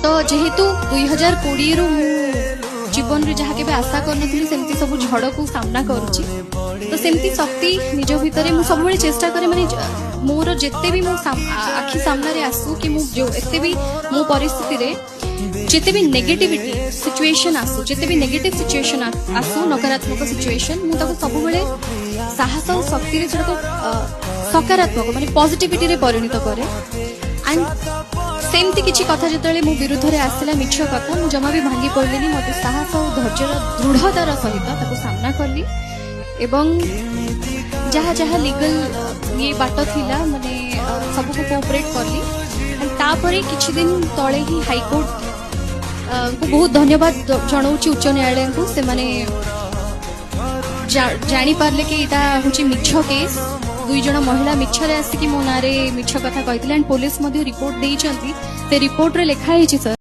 तो जेहेतु 2020 रु जीवन रे जहाँ के आशा करनी सेमती सब झड़ को सामना करुच्ची तो सेमती शक्ति निज भितर मु सब चेष्टा करे माने मोर जिते भी मो आखि सामने रे आसू कि मु जो एते भी मो परिस्थिति रे जिते भी नेगेटिविटी सिचुएशन आसू जिते भी नेगेटिव सिचुएशन आसू नकारात्मक सिचुएशन मु ताको सब बेले साहस और शक्ति रे सकारात्मक माने पॉजिटिविटी रे परिणत करे एंड सेमती किसी कथा जिते मो विरुद्ध रे आसला मिछ कथा मु जमा भी भांगी पड़िलेनी मते साहस और धैर्यर दृढ़तार सहित ताको सामना करली एवं जहाँ जहाँ लीगल ये बाट थिला माने सबको कोऑपरेट करली एंड तापरे किछि दिन तळे ही हाईकोर्ट को बहुत धन्यवाद जनाऊँ उच्च न्यायालय को से माने जानी पारले कि इटा होची मिछ केस दुई जन महिला मिछरे आसिकी मो नारे मिछ कथा कहिथिले एंड पुलिस मध्ये रिपोर्ट देइचंती ते रिपोर्ट रे लेखा हेछि सर।